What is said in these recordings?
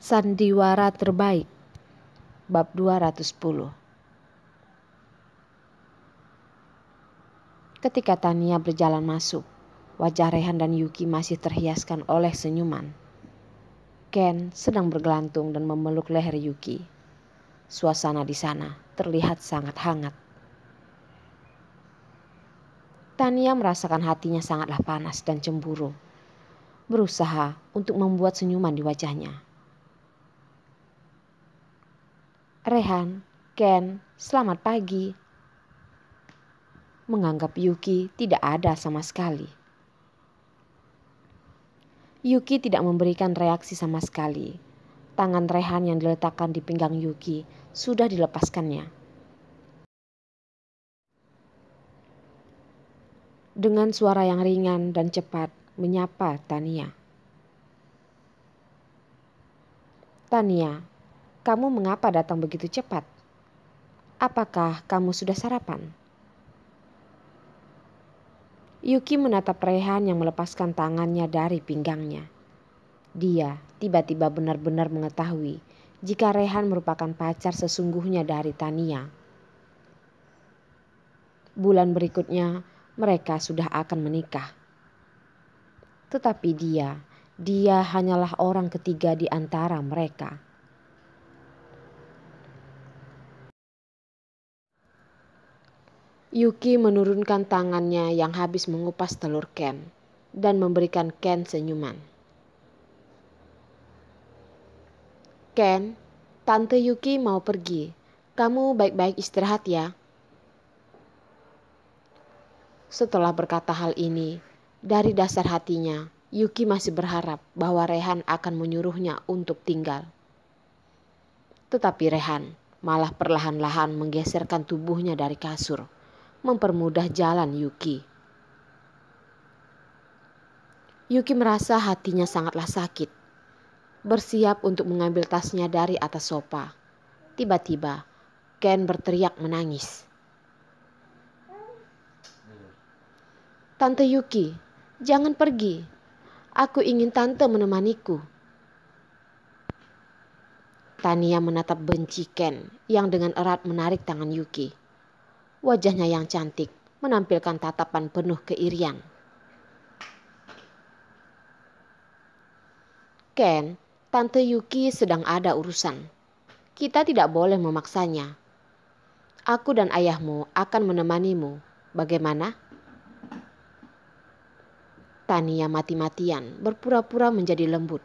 Sandiwara terbaik, bab 210. Ketika Tania berjalan masuk, wajah Rehan dan Yuki masih terhiaskan oleh senyuman. Ken sedang bergelantung dan memeluk leher Yuki. Suasana di sana terlihat sangat hangat. Tania merasakan hatinya sangatlah panas dan cemburu, berusaha untuk membuat senyuman di wajahnya. Rehan, Ken, selamat pagi. Menganggap Yuki tidak ada sama sekali. Yuki tidak memberikan reaksi sama sekali. Tangan Rehan yang diletakkan di pinggang Yuki sudah dilepaskannya. Dengan suara yang ringan dan cepat menyapa Tania. Tania, kamu mengapa datang begitu cepat? Apakah kamu sudah sarapan? Yuki menatap Rehan yang melepaskan tangannya dari pinggangnya. Dia tiba-tiba benar-benar mengetahui jika Rehan merupakan pacar sesungguhnya dari Tania. Bulan berikutnya mereka sudah akan menikah. Tetapi dia hanyalah orang ketiga di antara mereka. Yuki menurunkan tangannya yang habis mengupas telur Ken dan memberikan Ken senyuman. Ken, Tante Yuki mau pergi. Kamu baik-baik istirahat ya. Setelah berkata hal ini, dari dasar hatinya, Yuki masih berharap bahwa Rehan akan menyuruhnya untuk tinggal. Tetapi Rehan malah perlahan-lahan menggeserkan tubuhnya dari kasur, mempermudah jalan Yuki. Yuki merasa hatinya sangatlah sakit, bersiap untuk mengambil tasnya dari atas sofa. Tiba-tiba, Ken berteriak menangis. Tante Yuki, jangan pergi. Aku ingin tante menemaniku. Tania menatap benci Ken yang dengan erat menarik tangan Yuki. Wajahnya yang cantik menampilkan tatapan penuh keirian. Ken, Tante Yuki sedang ada urusan. Kita tidak boleh memaksanya. Aku dan ayahmu akan menemanimu. Bagaimana? Tania mati-matian berpura-pura menjadi lembut.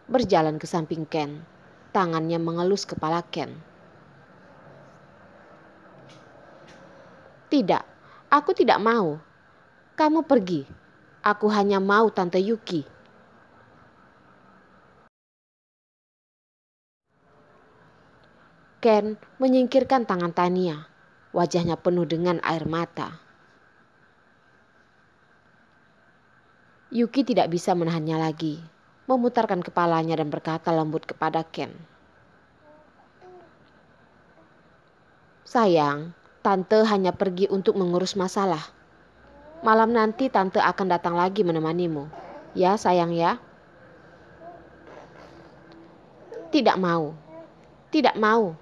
Berjalan ke samping Ken. Tangannya mengelus kepala Ken. Tidak, aku tidak mau. Kamu pergi. Aku hanya mau Tante Yuki. Ken menyingkirkan tangan Tania. Wajahnya penuh dengan air mata. Yuki tidak bisa menahannya lagi. Memutarkan kepalanya dan berkata lembut kepada Ken. Sayang, Tante hanya pergi untuk mengurus masalah. Malam nanti Tante akan datang lagi menemanimu. Ya sayang ya. Tidak mau. Tidak mau.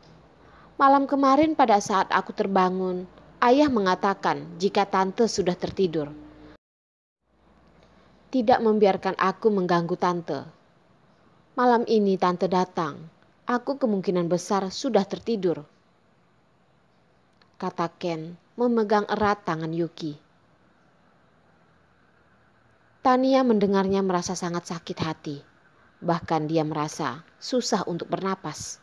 Malam kemarin pada saat aku terbangun, ayah mengatakan jika Tante sudah tertidur. Tidak membiarkan aku mengganggu Tante. Malam ini Tante datang. Aku kemungkinan besar sudah tertidur. Kata Ken memegang erat tangan Yuki. Tania mendengarnya merasa sangat sakit hati. Bahkan dia merasa susah untuk bernapas.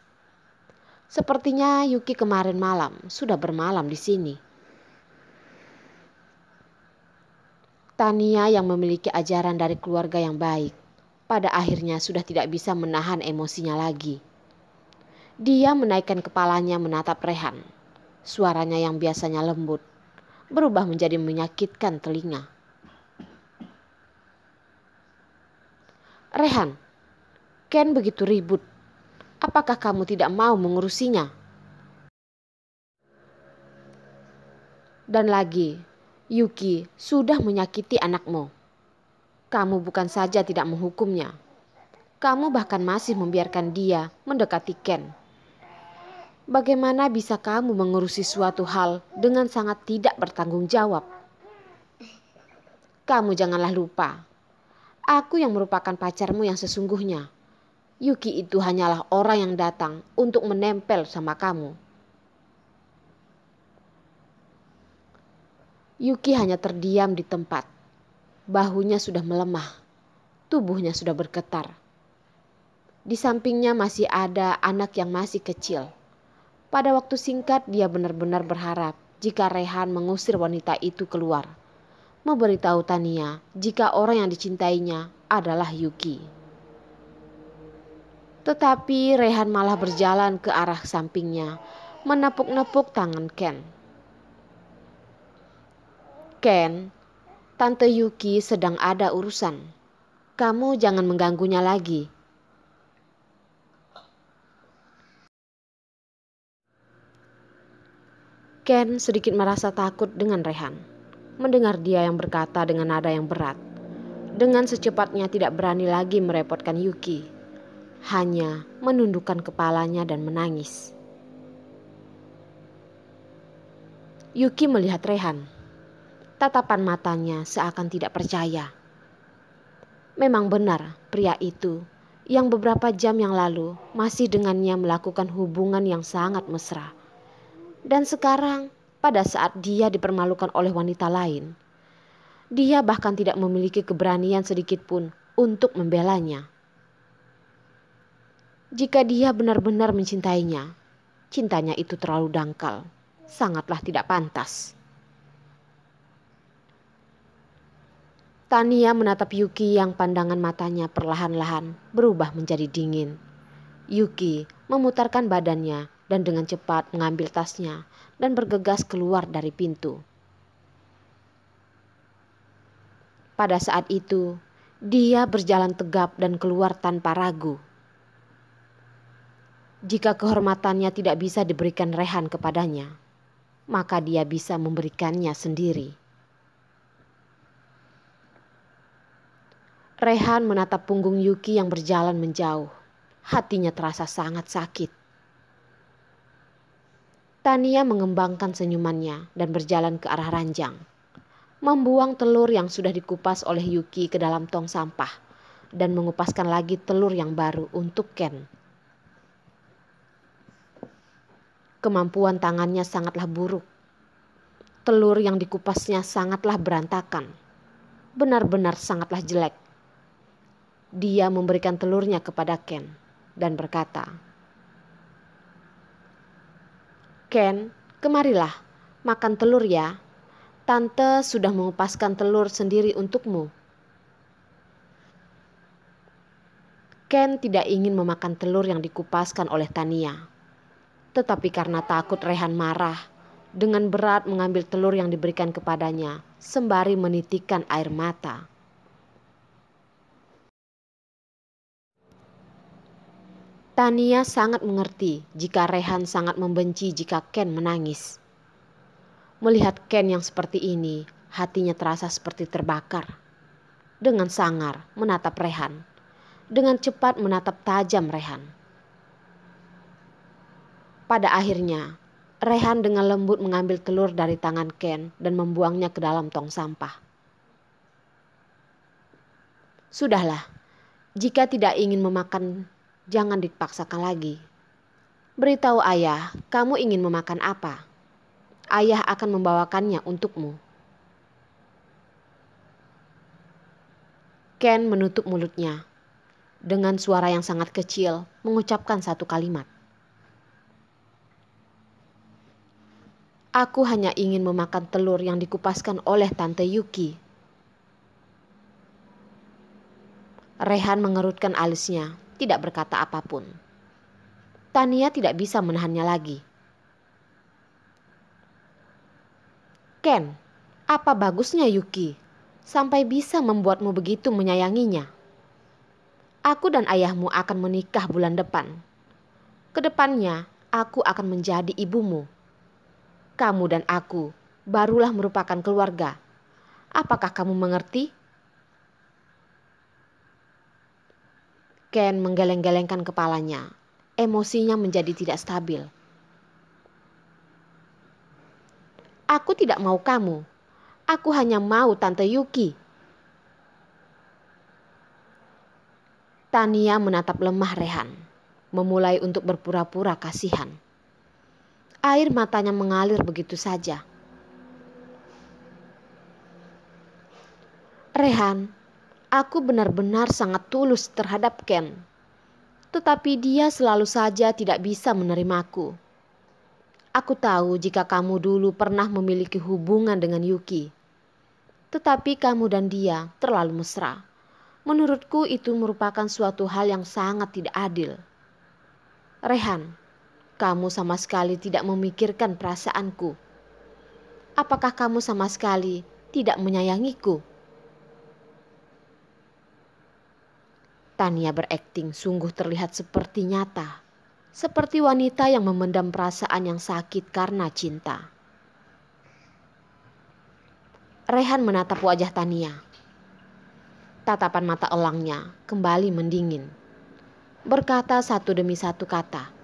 Sepertinya Yuki kemarin malam sudah bermalam di sini. Tania yang memiliki ajaran dari keluarga yang baik, pada akhirnya sudah tidak bisa menahan emosinya lagi. Dia menaikkan kepalanya menatap Rehan. Suaranya yang biasanya lembut, berubah menjadi menyakitkan telinga. Rehan, Ken begitu ribut. Apakah kamu tidak mau mengurusinya? Dan lagi, Yuki sudah menyakiti anakmu. Kamu bukan saja tidak menghukumnya, Kamu bahkan masih membiarkan dia mendekati Ken. Bagaimana bisa kamu mengurusi suatu hal dengan sangat tidak bertanggung jawab? Kamu janganlah lupa, aku yang merupakan pacarmu yang sesungguhnya. Yuki itu hanyalah orang yang datang untuk menempel sama kamu. Yuki hanya terdiam di tempat. Bahunya sudah melemah, tubuhnya sudah bergetar. Di sampingnya masih ada anak yang masih kecil. Pada waktu singkat dia benar-benar berharap jika Rehan mengusir wanita itu keluar. Memberitahu Tania jika orang yang dicintainya adalah Yuki. Tetapi Rehan malah berjalan ke arah sampingnya, menepuk-nepuk tangan Ken. Ken, Tante Yuki sedang ada urusan. Kamu jangan mengganggunya lagi. Ken sedikit merasa takut dengan Rehan. Mendengar dia yang berkata dengan nada yang berat. Dengan secepatnya tidak berani lagi merepotkan Yuki. Hanya menundukkan kepalanya dan menangis. Yuki melihat Rehan. Tatapan matanya seakan tidak percaya. Memang benar pria itu yang beberapa jam yang lalu masih dengannya melakukan hubungan yang sangat mesra. Dan sekarang pada saat dia dipermalukan oleh wanita lain, dia bahkan tidak memiliki keberanian sedikit pun untuk membelanya. Jika dia benar-benar mencintainya, cintanya itu terlalu dangkal, sangatlah tidak pantas. Tania menatap Yuki yang pandangan matanya perlahan-lahan berubah menjadi dingin. Yuki memutarkan badannya dan dengan cepat mengambil tasnya dan bergegas keluar dari pintu. Pada saat itu, dia berjalan tegap dan keluar tanpa ragu. Jika kehormatannya tidak bisa diberikan Rehan kepadanya, maka dia bisa memberikannya sendiri. Rehan menatap punggung Yuki yang berjalan menjauh. Hatinya terasa sangat sakit. Tania mengembangkan senyumannya dan berjalan ke arah ranjang. Membuang telur yang sudah dikupas oleh Yuki ke dalam tong sampah dan mengupaskan lagi telur yang baru untuk Ken. Kemampuan tangannya sangatlah buruk. Telur yang dikupasnya sangatlah berantakan. Benar-benar sangatlah jelek. Dia memberikan telurnya kepada Ken dan berkata, "Ken, kemarilah, makan telur ya. Tante sudah mengupaskan telur sendiri untukmu." Ken tidak ingin memakan telur yang dikupaskan oleh Tania. Tetapi karena takut Rehan marah, dengan berat mengambil telur yang diberikan kepadanya, sembari menitikkan air mata. Tania sangat mengerti jika Rehan sangat membenci jika Ken menangis. Melihat Ken yang seperti ini, hatinya terasa seperti terbakar. Dengan sangar menatap Rehan, dengan cepat menatap tajam Rehan. Pada akhirnya, Rehan dengan lembut mengambil telur dari tangan Ken dan membuangnya ke dalam tong sampah. Sudahlah, jika tidak ingin memakan, jangan dipaksakan lagi. Beritahu ayah, kamu ingin memakan apa? Ayah akan membawakannya untukmu. Ken menutup mulutnya. Dengan suara yang sangat kecil, mengucapkan satu kalimat. Aku hanya ingin memakan telur yang dikupaskan oleh Tante Yuki. Rehan mengerutkan alisnya, tidak berkata apapun. Tania tidak bisa menahannya lagi. Ken, apa bagusnya Yuki sampai bisa membuatmu begitu menyayanginya? Aku dan ayahmu akan menikah bulan depan. Kedepannya, aku akan menjadi ibumu. Kamu dan aku barulah merupakan keluarga. Apakah kamu mengerti? Ken menggeleng-gelengkan kepalanya. Emosinya menjadi tidak stabil. Aku tidak mau kamu. Aku hanya mau Tante Yuki. Tania menatap lemah Rehan, memulai untuk berpura-pura kasihan. Air matanya mengalir begitu saja. Rehan, aku benar-benar sangat tulus terhadap Ken. Tetapi dia selalu saja tidak bisa menerimaku. Aku tahu jika kamu dulu pernah memiliki hubungan dengan Yuki. Tetapi kamu dan dia terlalu mesra. Menurutku itu merupakan suatu hal yang sangat tidak adil. Rehan, kamu sama sekali tidak memikirkan perasaanku. Apakah kamu sama sekali tidak menyayangiku? Tania berakting sungguh terlihat seperti nyata. Seperti wanita yang memendam perasaan yang sakit karena cinta. Rehan menatap wajah Tania. Tatapan mata elangnya kembali mendingin. Berkata satu demi satu kata.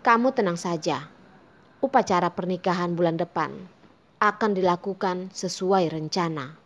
Kamu tenang saja. Upacara pernikahan bulan depan akan dilakukan sesuai rencana.